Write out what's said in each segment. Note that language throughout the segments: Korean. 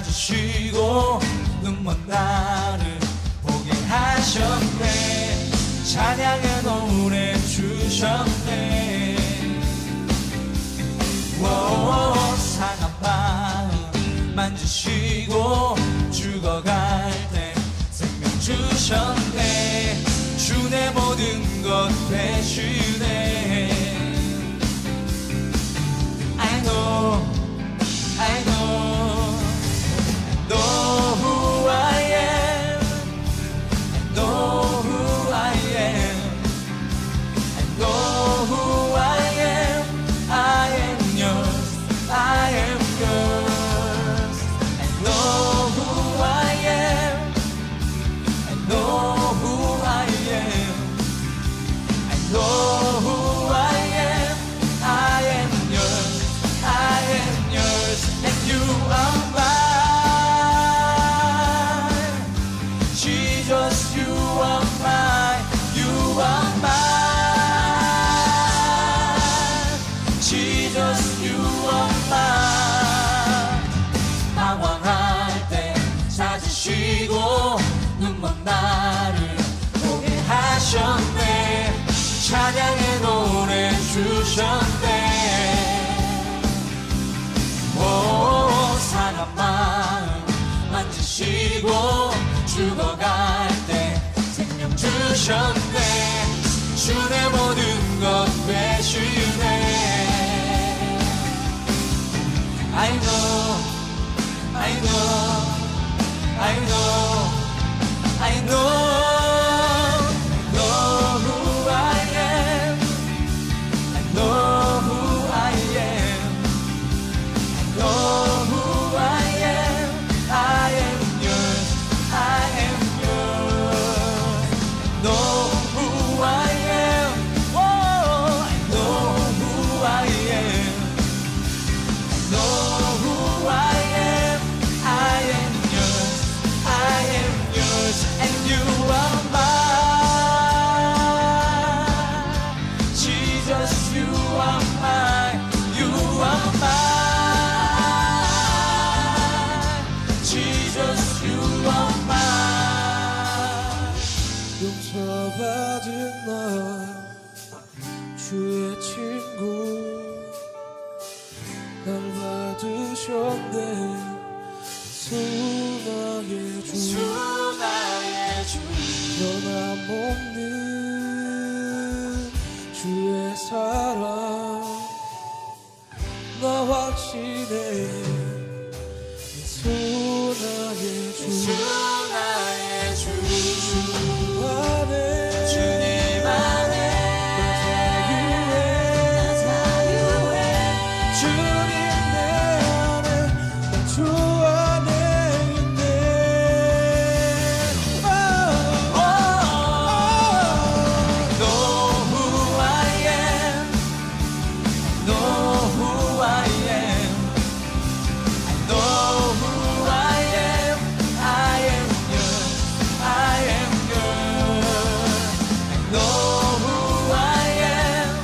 찾으시고 눈먼 나를 보게 하셨네. 찬양의 노래 주셨네. 상한 마음 만지시고 죽어갈 때 생명 주셨네. 주내 모든 것 되시네. I know who I am. I know who I am. I know who I am. I am yours. I am yours. I know who I am. I know who I am. I know who I am. I am yours. I am yours. And you are mine. Jesus, you are mine. You are mine. Jesus, you are mine. 방황할 때 찾으시고 눈먼 나를 보게 하셨네. 찬양의 노래 주셨네. 상한 마음 만지시고 죽어갈 때 생명 주셨네. 주내 모든 것 되시네. I know who I am. I know who I am. I know who I am. I am yours. I am yours. I know who I am. Oh, I know who I am. I know who I am. I am yours. I am yours. And you are mine. Jesus, you are mine. You are mine. Jesus, you are mine. 용서받은 나 주의 친구 날 받으셨네. 나의 주 나의 주 변함없는 주의 사랑 나 확신해. 나의 주 나의 주 안에 주님 안에 나 자유해. 주님 내 안에 나 주 안에 있네. Know who I am. Know who I am. I know who I am. I am yours. I am yours. I know who I am.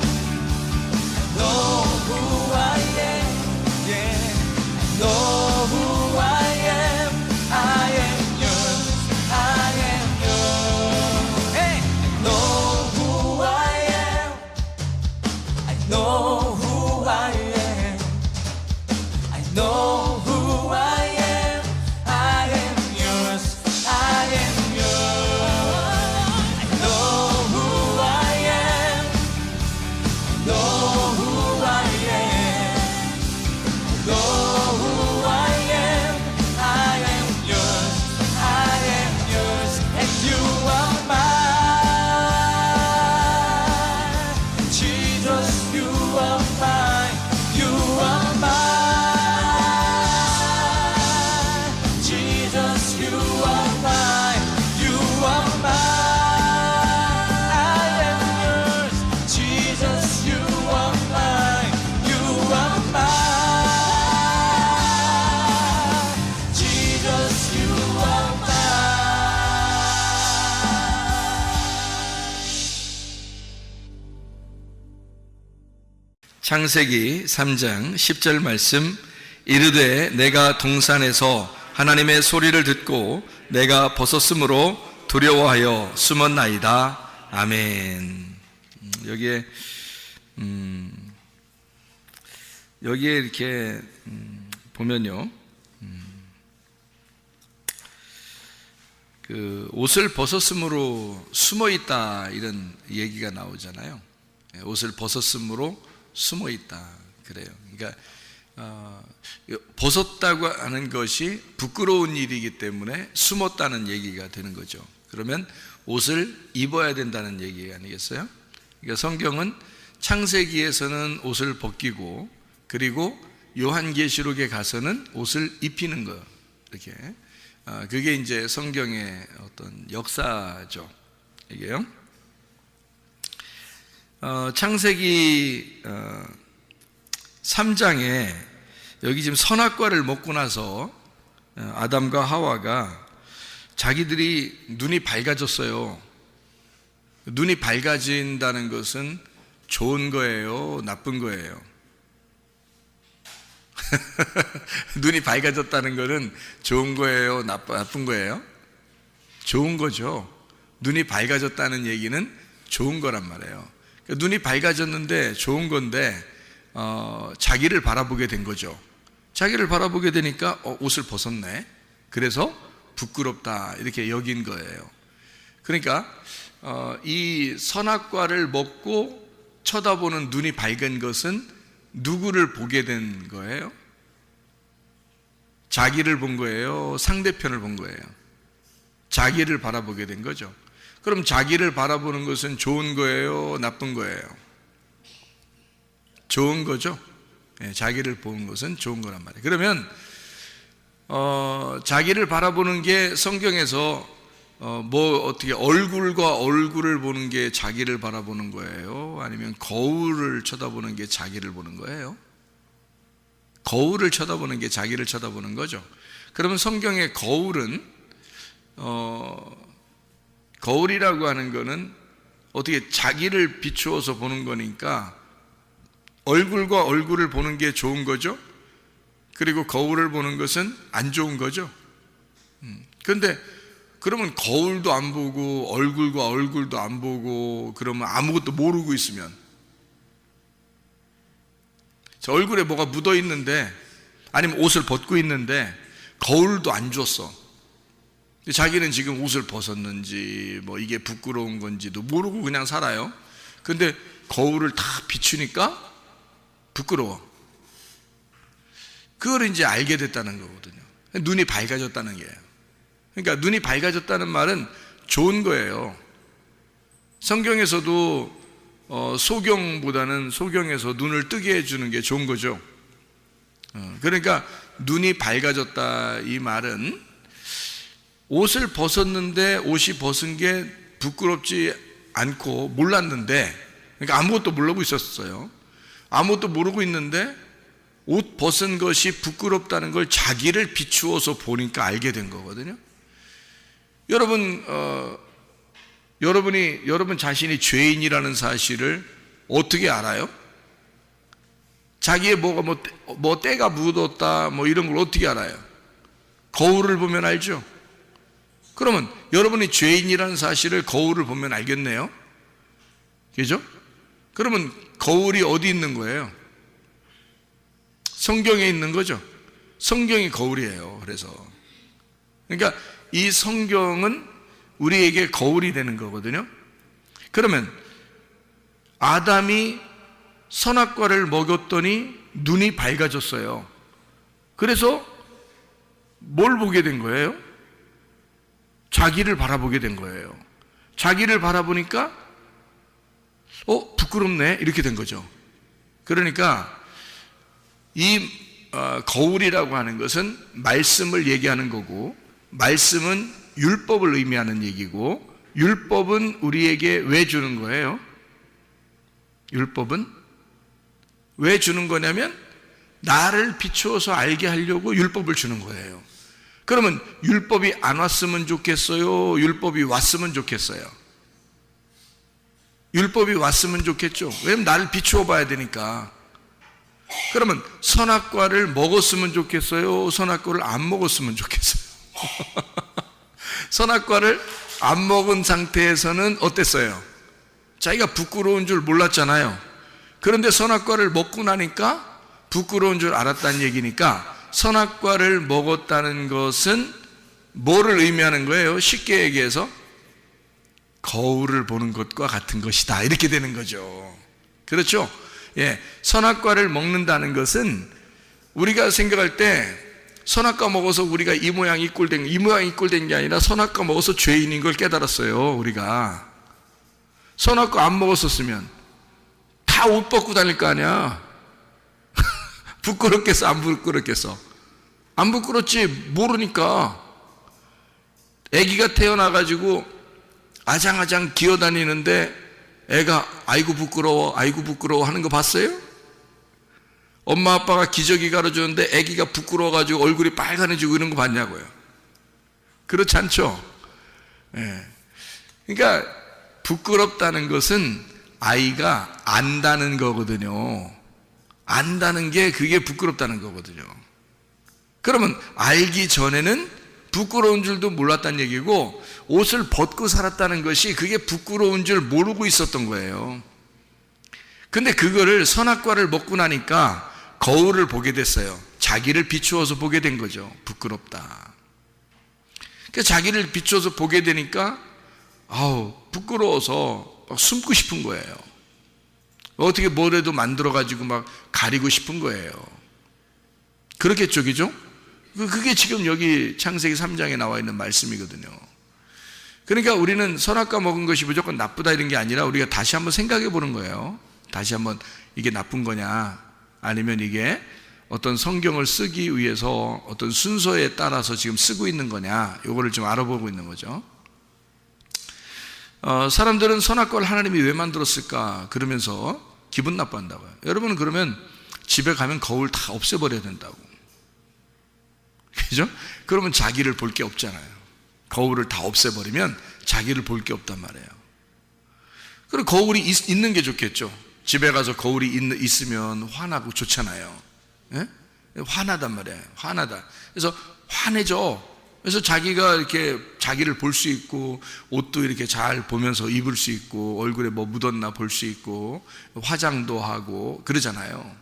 I know who I am. Yeah. I know who I am. I am yours. I am yours. Hey. I know who I am. I know who I am. I know who I am. I am yours. I am yours. I know who I am. I know who I am. I know who I am. I am yours. I am yours. And you are mine. Jesus, you are mine. You are mine. Jesus, you are mine. You are mine. I am yours. Jesus, you are mine. You are mine. Jesus, you are mine. 창세기 3장 10절 말씀. 이르되 내가 동산에서 하나님의 소리를 듣고 내가 벗었으므로 두려워하여 숨었나이다. 아멘. 여기에 이렇게 보면요, 그 옷을 벗었으므로 숨어 있다 이런 얘기가 나오잖아요. 옷을 벗었으므로 숨어 있다 그래요. 그러니까 벗었다고 하는 것이 부끄러운 일이기 때문에 숨었다는 얘기가 되는 거죠. 그러면 옷을 입어야 된다는 얘기 아니겠어요? 그러니까 성경은 창세기에서는 옷을 벗기고, 그리고 요한계시록에 가서는 옷을 입히는 거, 이렇게 그게 이제 성경의 어떤 역사죠. 이게요. 창세기 3장에 여기 지금 선악과를 먹고 나서 아담과 하와가 자기들이 눈이 밝아졌어요. 눈이 밝아진다는 것은 좋은 거예요, 나쁜 거예요? 눈이 밝아졌다는 것은 좋은 거예요, 나쁜 거예요? 좋은 거죠. 눈이 밝아졌다는 얘기는 좋은 거란 말이에요. 그러니까 눈이 밝아졌는데 좋은 건데 자기를 바라보게 된 거죠. 자기를 바라보게 되니까 옷을 벗었네. 그래서 부끄럽다 이렇게 여긴 거예요. 그러니까 이 선악과를 먹고 쳐다보는 눈이 밝은 것은 누구를 보게 된 거예요? 자기를 본 거예요? 상대편을 본 거예요? 자기를 바라보게 된 거죠. 그럼 자기를 바라보는 것은 좋은 거예요, 나쁜 거예요? 좋은 거죠. 자기를 보는 것은 좋은 거란 말이에요. 그러면 자기를 바라보는 게 성경에서 어떻게 얼굴과 얼굴을 보는 게 자기를 바라보는 거예요? 아니면 거울을 쳐다보는 게 자기를 보는 거예요? 거울을 쳐다보는 게 자기를 쳐다보는 거죠. 그러면 성경의 거울은 거울이라고 하는 거는 어떻게 자기를 비추어서 보는 거니까 얼굴과 얼굴을 보는 게 좋은 거죠. 그리고 거울을 보는 것은 안 좋은 거죠. 그런데 그러면 거울도 안 보고 얼굴과 얼굴도 안 보고 그러면 아무것도 모르고 있으면, 저 얼굴에 뭐가 묻어 있는데, 아니면 옷을 벗고 있는데 거울도 안 줬어. 자기는 지금 옷을 벗었는지 뭐 이게 부끄러운 건지도 모르고 그냥 살아요. 근데 거울을 다 비추니까 부끄러워. 그걸 이제 알게 됐다는 거거든요. 눈이 밝아졌다는 거예요. 그러니까 눈이 밝아졌다는 말은 좋은 거예요. 성경에서도 소경보다는 소경에서 눈을 뜨게 해주는 게 좋은 거죠. 그러니까 눈이 밝아졌다 이 말은 옷을 벗었는데 옷이 벗은 게 부끄럽지 않고 몰랐는데, 그러니까 아무것도 모르고 있었어요. 아무것도 모르고 있는데 옷 벗은 것이 부끄럽다는 걸 자기를 비추어서 보니까 알게 된 거거든요. 여러분 자신이 죄인이라는 사실을 어떻게 알아요? 자기의 뭐가 뭐 때가 묻었다 뭐 이런 걸 어떻게 알아요? 거울을 보면 알죠. 그러면 여러분이 죄인이라는 사실을 거울을 보면 알겠네요. 그죠? 그러면 거울이 어디 있는 거예요? 성경에 있는 거죠. 성경이 거울이에요. 그래서 그러니까 이 성경은 우리에게 거울이 되는 거거든요. 그러면 아담이 선악과를 먹였더니 눈이 밝아졌어요. 그래서 뭘 보게 된 거예요? 자기를 바라보게 된 거예요. 자기를 바라보니까 부끄럽네 이렇게 된 거죠. 그러니까 이 거울이라고 하는 것은 말씀을 얘기하는 거고, 말씀은 율법을 의미하는 얘기고, 율법은 우리에게 왜 주는 거예요? 율법은 왜 주는 거냐면 나를 비추어서 알게 하려고 율법을 주는 거예요. 그러면 율법이 안 왔으면 좋겠어요? 율법이 왔으면 좋겠어요? 율법이 왔으면 좋겠죠. 왜냐면 나를 비추어 봐야 되니까. 그러면 선악과를 먹었으면 좋겠어요? 선악과를 안 먹었으면 좋겠어요? 선악과를 안 먹은 상태에서는 어땠어요? 자기가 부끄러운 줄 몰랐잖아요. 그런데 선악과를 먹고 나니까 부끄러운 줄 알았다는 얘기니까 선악과를 먹었다는 것은 뭐를 의미하는 거예요? 쉽게 얘기해서 거울을 보는 것과 같은 것이다, 이렇게 되는 거죠. 그렇죠? 예, 선악과를 먹는다는 것은 우리가 생각할 때 선악과 먹어서 우리가 이 모양 이 꼴 된 게 아니라 선악과 먹어서 죄인인 걸 깨달았어요. 우리가 선악과 안 먹었었으면 다 옷 벗고 다닐 거 아니야. 부끄럽겠어, 안 부끄럽겠어? 안 부끄럽지. 모르니까. 아기가 태어나가지고 아장아장 기어다니는데 애가 아이고 부끄러워 하는 거 봤어요? 엄마 아빠가 기저귀 갈아주는데 아기가 부끄러워가지고 얼굴이 빨간해지고 이런 거 봤냐고요? 그렇지 않죠? 예. 그러니까 부끄럽다는 것은 아이가 안다는 거거든요. 안다는 게 그게 부끄럽다는 거거든요. 그러면 알기 전에는 부끄러운 줄도 몰랐다는 얘기고, 옷을 벗고 살았다는 것이 그게 부끄러운 줄 모르고 있었던 거예요. 근데 그거를 선악과를 먹고 나니까 거울을 보게 됐어요. 자기를 비추어서 보게 된 거죠. 부끄럽다. 그러니까 자기를 비추어서 보게 되니까 부끄러워서 막 숨고 싶은 거예요. 어떻게 뭐라도 만들어가지고 막 가리고 싶은 거예요. 그렇겠죠, 그죠? 그게 지금 여기 창세기 3장에 나와 있는 말씀이거든요. 그러니까 우리는 선악과 먹은 것이 무조건 나쁘다 이런 게 아니라 우리가 다시 한번 생각해 보는 거예요. 다시 한번 이게 나쁜 거냐, 아니면 이게 어떤 성경을 쓰기 위해서 어떤 순서에 따라서 지금 쓰고 있는 거냐, 이거를 좀 알아보고 있는 거죠. 사람들은 선악과를 하나님이 왜 만들었을까 그러면서 기분 나빠한다고요. 여러분은 그러면 집에 가면 거울 다 없애버려야 된다고. 그죠? 그러면 자기를 볼 게 없잖아요. 거울을 다 없애버리면 자기를 볼 게 없단 말이에요. 그리고 거울이 있는 게 좋겠죠. 집에 가서 거울이 있으면 화나고 좋잖아요. 예? 화나단 말이에요. 화나다. 그래서 화내죠. 그래서 자기가 이렇게 자기를 볼 수 있고, 옷도 이렇게 잘 보면서 입을 수 있고, 얼굴에 뭐 묻었나 볼 수 있고, 화장도 하고 그러잖아요.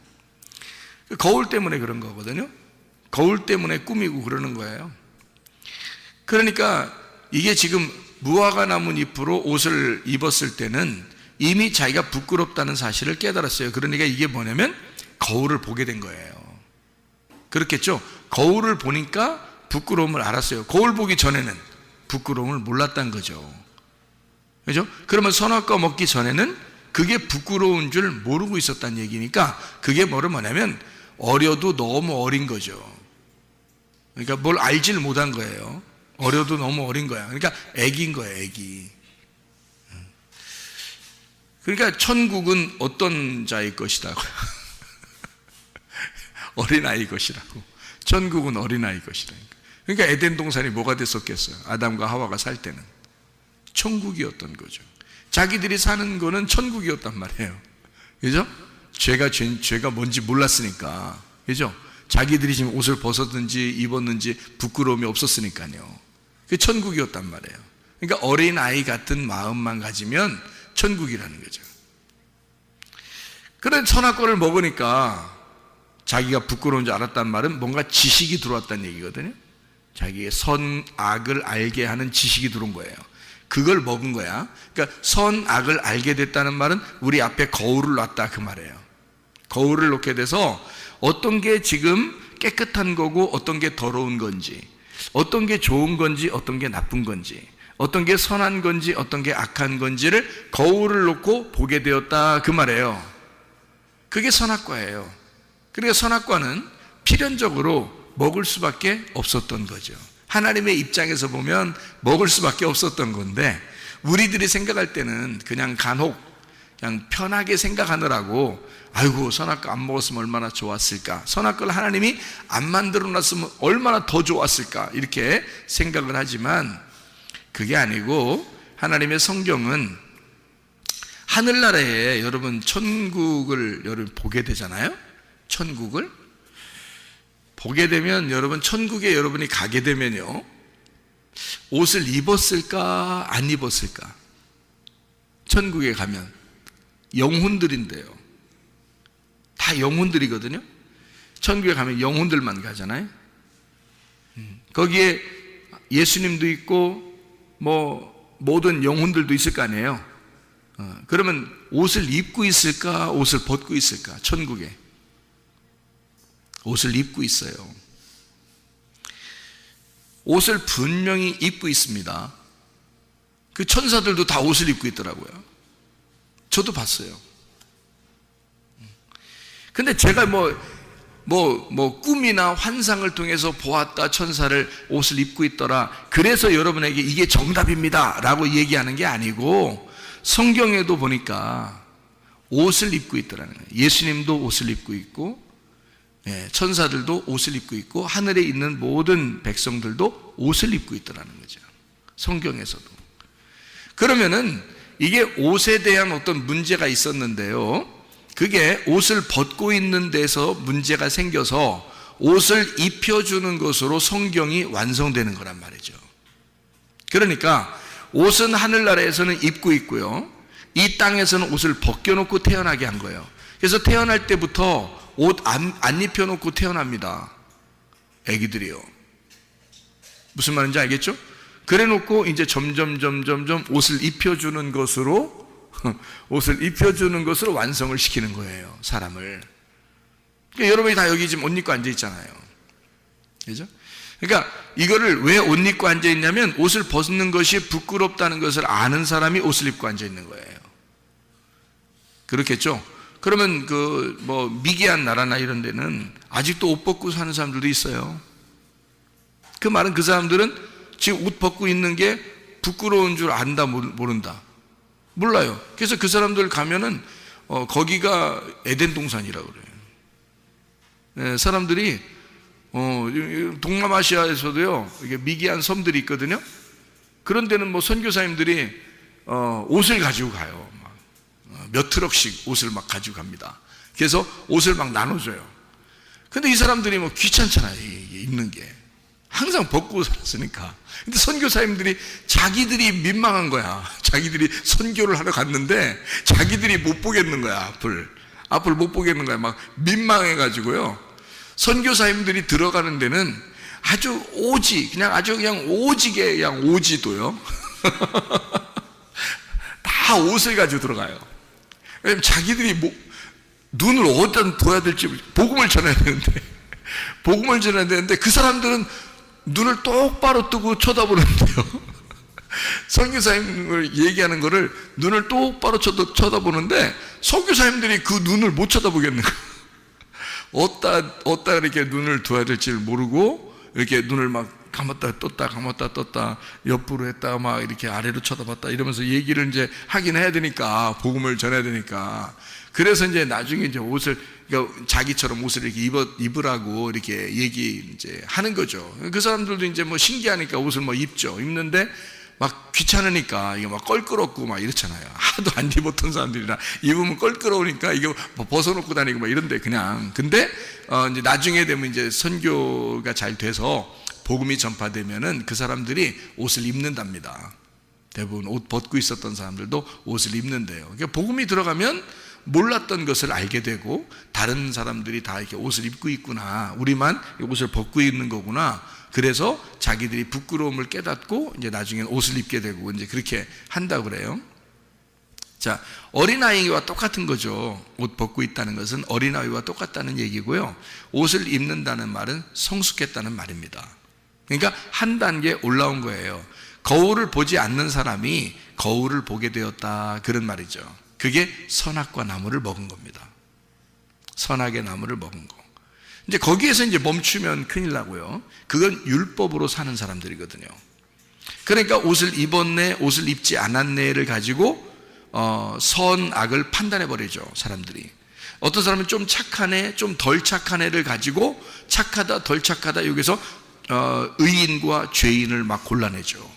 거울 때문에 그런 거거든요. 거울 때문에 꾸미고 그러는 거예요. 그러니까 이게 지금 무화과 나무 잎으로 옷을 입었을 때는 이미 자기가 부끄럽다는 사실을 깨달았어요. 그러니까 이게 뭐냐면 거울을 보게 된 거예요. 그렇겠죠? 거울을 보니까 부끄러움을 알았어요. 거울 보기 전에는 부끄러움을 몰랐다는 거죠. 그죠? 그러면 선악과 먹기 전에는 그게 부끄러운 줄 모르고 있었다는 얘기니까, 그게 뭐냐면 어려도 너무 어린 거죠. 그러니까 뭘 알지를 못한 거예요. 어려도 너무 어린 거야. 그러니까 애기인 거예요, 애기. 그러니까 천국은 어떤 자의 것이라고요? 어린아이 것이라고. 천국은 어린아이 것이라니까. 그러니까 에덴 동산이 뭐가 됐었겠어요? 아담과 하와가 살 때는 천국이었던 거죠. 자기들이 사는 거는 천국이었단 말이에요. 그죠? 죄가 뭔지 몰랐으니까. 그죠? 자기들이 지금 옷을 벗었든지 입었는지 부끄러움이 없었으니까요. 그게 천국이었단 말이에요. 그러니까 어린아이 같은 마음만 가지면 천국이라는 거죠. 그런 선악과를 먹으니까 자기가 부끄러운 줄 알았단 말은 뭔가 지식이 들어왔다는 얘기거든요. 자기의 선악을 알게 하는 지식이 들어온 거예요. 그걸 먹은 거야. 그러니까 선악을 알게 됐다는 말은 우리 앞에 거울을 놨다 그 말이에요. 거울을 놓게 돼서 어떤 게 지금 깨끗한 거고 어떤 게 더러운 건지, 어떤 게 좋은 건지 어떤 게 나쁜 건지, 어떤 게 선한 건지 어떤 게 악한 건지를 거울을 놓고 보게 되었다 그 말이에요. 그게 선악과예요. 그러니까 선악과는 필연적으로 먹을 수밖에 없었던 거죠. 하나님의 입장에서 보면 먹을 수밖에 없었던 건데, 우리들이 생각할 때는 그냥 간혹 그냥 편하게 생각하느라고 아이고 선악과 안 먹었으면 얼마나 좋았을까, 선악과를 하나님이 안 만들어 놨으면 얼마나 더 좋았을까, 이렇게 생각을 하지만 그게 아니고, 하나님의 성경은 하늘나라에 여러분 천국을 여러분 보게 되잖아요. 천국을 보게 되면 여러분, 천국에 여러분이 가게 되면요, 옷을 입었을까 안 입었을까? 천국에 가면 영혼들인데요, 다 영혼들이거든요. 천국에 가면 영혼들만 가잖아요. 거기에 예수님도 있고 뭐 모든 영혼들도 있을 거 아니에요. 그러면 옷을 입고 있을까 옷을 벗고 있을까? 천국에 옷을 입고 있어요. 옷을 분명히 입고 있습니다. 그 천사들도 다 옷을 입고 있더라고요. 저도 봤어요. 근데 제가 꿈이나 환상을 통해서 보았다, 천사를 옷을 입고 있더라, 그래서 여러분에게 이게 정답입니다 라고 얘기하는 게 아니고, 성경에도 보니까 옷을 입고 있더라는 거예요. 예수님도 옷을 입고 있고, 천사들도 옷을 입고 있고, 하늘에 있는 모든 백성들도 옷을 입고 있더라는 거죠, 성경에서도. 그러면은 이게 옷에 대한 어떤 문제가 있었는데요, 그게 옷을 벗고 있는 데서 문제가 생겨서 옷을 입혀주는 것으로 성경이 완성되는 거란 말이죠. 그러니까 옷은 하늘나라에서는 입고 있고요, 이 땅에서는 옷을 벗겨놓고 태어나게 한 거예요. 그래서 태어날 때부터 옷 안 입혀놓고 태어납니다, 애기들이요. 무슨 말인지 알겠죠? 그래 놓고 이제 점점 옷을 입혀주는 것으로 완성을 시키는 거예요, 사람을. 그러니까 여러분이 다 여기 지금 옷 입고 앉아 있잖아요, 그죠? 그러니까 이거를 왜 옷 입고 앉아 있냐면, 옷을 벗는 것이 부끄럽다는 것을 아는 사람이 옷을 입고 앉아 있는 거예요. 그렇겠죠? 그러면 미개한 나라나 이런 데는 아직도 옷 벗고 사는 사람들도 있어요. 그 말은 그 사람들은 지금 옷 벗고 있는 게 부끄러운 줄 안다, 모른다? 몰라요. 그래서 그 사람들 가면은 거기가 에덴 동산이라고 그래요. 사람들이 동남아시아에서도요, 이게 미개한 섬들이 있거든요. 그런 데는 선교사님들이 옷을 가지고 가요. 몇 트럭씩 옷을 막 가지고 갑니다. 그래서 옷을 막 나눠줘요. 근데 이 사람들이 귀찮잖아요, 입는 게. 항상 벗고 살았으니까. 근데 선교사님들이 자기들이 민망한 거야. 자기들이 선교를 하러 갔는데 자기들이 못 보겠는 거야, 앞을 못 보겠는 거야. 막 민망해가지고요, 선교사님들이 들어가는 데는 아주 그냥 오지게 그냥 오지도요 다 옷을 가지고 들어가요. 왜냐면 자기들이 눈을 어디다 둬야 될지, 복음을 전해야 되는데 그 사람들은 눈을 똑바로 뜨고 쳐다보는데요, 선교사님을 얘기하는 거를 눈을 똑바로 쳐다보는데 선교사님들이 그 눈을 못 쳐다보겠는 거예요. 어디다 이렇게 눈을 둬야 될지 모르고 이렇게 눈을 막 감았다 떴다 옆으로 했다 막 이렇게 아래로 쳐다봤다 이러면서 얘기를 이제 하긴 해야 되니까, 복음을 전해야 되니까. 그래서 이제 나중에 이제 그러니까 자기처럼 옷을 이렇게 입으라고 이렇게 이제 하는 거죠. 그 사람들도 이제 신기하니까 옷을 입는데 막 귀찮으니까 이게 막 껄끄럽고 막 이렇잖아요. 하도 안 입었던 사람들이라 입으면 껄끄러우니까 이게 벗어놓고 다니고 막 이런데 그냥. 근데 이제 나중에 되면 이제 선교가 잘 돼서 복음이 전파되면은 그 사람들이 옷을 입는답니다. 대부분 옷 벗고 있었던 사람들도 옷을 입는데요. 그러니까 복음이 들어가면 몰랐던 것을 알게 되고, 다른 사람들이 다 이렇게 옷을 입고 있구나, 우리만 옷을 벗고 있는 거구나. 그래서 자기들이 부끄러움을 깨닫고 이제 나중에는 옷을 입게 되고 이제 그렇게 한다고 그래요. 자, 어린아이와 똑같은 거죠. 옷 벗고 있다는 것은 어린아이와 똑같다는 얘기고요. 옷을 입는다는 말은 성숙했다는 말입니다. 그러니까 한 단계 올라온 거예요. 거울을 보지 않는 사람이 거울을 보게 되었다, 그런 말이죠. 그게 선악과 나무를 먹은 겁니다. 선악의 나무를 먹은 거. 이제 거기에서 이제 멈추면 큰일 나고요. 그건 율법으로 사는 사람들이거든요. 그러니까 옷을 입었네, 옷을 입지 않았네를 가지고 선악을 판단해 버리죠, 사람들이. 어떤 사람은 좀 착하네, 좀 덜 착한 애를 가지고 착하다, 덜 착하다, 여기서 의인과 죄인을 막 골라내죠.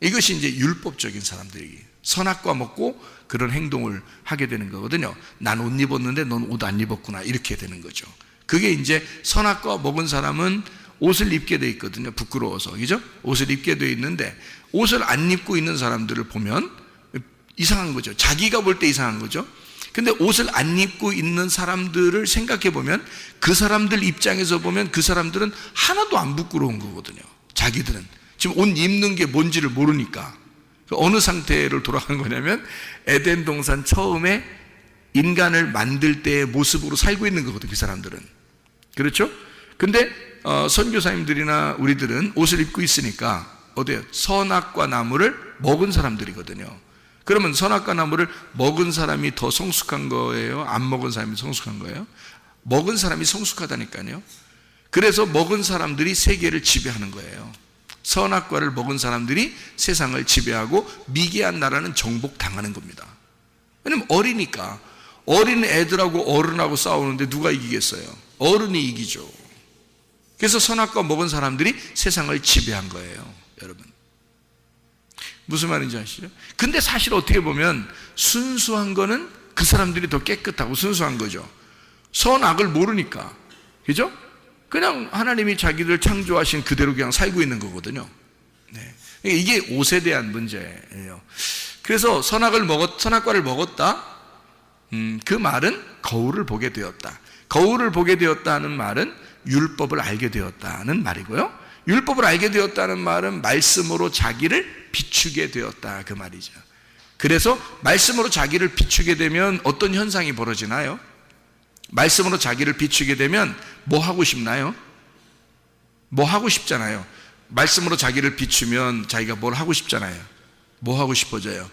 이것이 이제 율법적인 사람들이 선악과 먹고 그런 행동을 하게 되는 거거든요. 난 옷 입었는데 넌 옷 안 입었구나, 이렇게 되는 거죠. 그게 이제 선악과 먹은 사람은 옷을 입게 돼 있거든요. 부끄러워서. 그죠? 옷을 입게 돼 있는데 옷을 안 입고 있는 사람들을 보면 이상한 거죠. 자기가 볼 때 이상한 거죠. 근데 옷을 안 입고 있는 사람들을 생각해 보면 그 사람들 입장에서 보면 그 사람들은 하나도 안 부끄러운 거거든요. 자기들은 지금 옷 입는 게 뭔지를 모르니까. 어느 상태로 돌아간 거냐면 에덴 동산 처음에 인간을 만들 때의 모습으로 살고 있는 거거든요. 그 사람들은. 그렇죠? 근데 선교사님들이나 우리들은 옷을 입고 있으니까 어때요? 선악과 나무를 먹은 사람들이거든요. 그러면 선악과 나무를 먹은 사람이 더 성숙한 거예요? 안 먹은 사람이 성숙한 거예요? 먹은 사람이 성숙하다니까요. 그래서 먹은 사람들이 세계를 지배하는 거예요. 선악과를 먹은 사람들이 세상을 지배하고 미개한 나라는 정복당하는 겁니다. 왜냐면 어리니까. 어린 애들하고 어른하고 싸우는데 누가 이기겠어요? 어른이 이기죠. 그래서 선악과 먹은 사람들이 세상을 지배한 거예요, 여러분. 무슨 말인지 아시죠? 근데 사실 어떻게 보면 순수한 거는 그 사람들이 더 깨끗하고 순수한 거죠. 선악을 모르니까. 그죠? 그냥 하나님이 자기들 창조하신 그대로 그냥 살고 있는 거거든요. 네. 이게 옷에 대한 문제예요. 그래서 선악과를 먹었다. 그 말은 거울을 보게 되었다. 거울을 보게 되었다는 말은 율법을 알게 되었다는 말이고요. 율법을 알게 되었다는 말은 말씀으로 자기를 비추게 되었다, 그 말이죠. 그래서 말씀으로 자기를 비추게 되면 어떤 현상이 벌어지나요? 말씀으로 자기를 비추게 되면 뭐 하고 싶나요? 뭐 하고 싶잖아요. 말씀으로 자기를 비추면 자기가 뭘 하고 싶잖아요. 뭐 하고 싶어져요?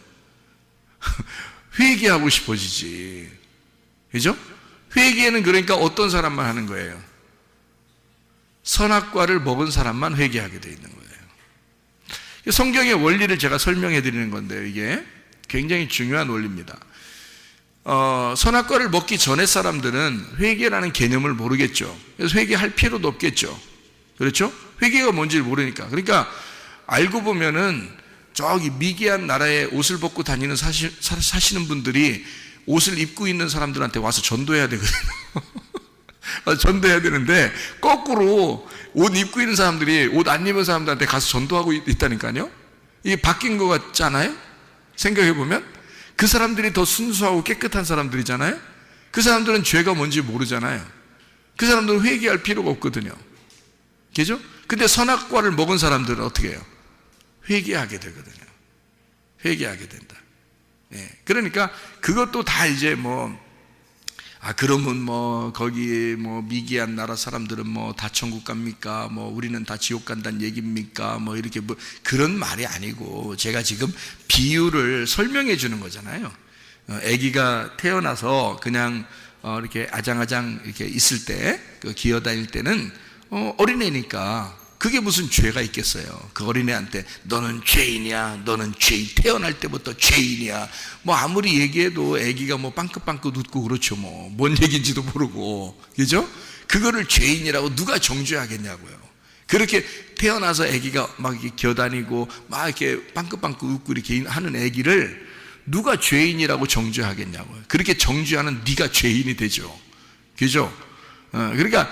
회개하고 싶어지지. 그죠? 회개는 그러니까 어떤 사람만 하는 거예요? 선악과를 먹은 사람만 회개하게 되어 있는 거예요. 성경의 원리를 제가 설명해 드리는 건데요. 이게 굉장히 중요한 원리입니다. 선악과를 먹기 전에 사람들은 회개라는 개념을 모르겠죠. 그래서 회개할 필요도 없겠죠. 그렇죠? 회개가 뭔지를 모르니까. 그러니까 알고 보면은 저기 미개한 나라에 옷을 벗고 다니는 사시는 분들이 옷을 입고 있는 사람들한테 와서 전도해야 되거든요. 전도해야 되는데 거꾸로 옷 입고 있는 사람들이 옷 안 입은 사람들한테 가서 전도하고 있다니까요. 이게 바뀐 것 같잖아요. 생각해 보면 그 사람들이 더 순수하고 깨끗한 사람들이잖아요. 그 사람들은 죄가 뭔지 모르잖아요. 그 사람들은 회개할 필요가 없거든요. 그죠? 근데 선악과를 먹은 사람들은 어떻게 해요? 회개하게 되거든요. 회개하게 된다. 예. 그러니까 그것도 다 이제 그러면 거기 미개한 나라 사람들은 다 천국 갑니까? 우리는 다 지옥 간다는 얘기입니까? 이렇게 그런 말이 아니고 제가 지금 비유를 설명해 주는 거잖아요. 아기가 태어나서 그냥 이렇게 아장아장 이렇게 있을 때, 기어 다닐 때는 어린애니까 그게 무슨 죄가 있겠어요. 그 어린애한테 너는 죄인이야, 너는 죄인, 태어날 때부터 죄인이야. 아무리 얘기해도 애기가 빵긋빵긋 웃고 그렇죠. 뭔 얘기인지도 모르고, 그죠? 그거를 죄인이라고 누가 정죄하겠냐고요. 그렇게 태어나서 애기가 막 이렇게 기어다니고 막 이렇게 빵긋빵긋 웃고 이렇게 하는 애기를 누가 죄인이라고 정죄하겠냐고요. 그렇게 정죄하는 네가 죄인이 되죠. 그죠? 그러니까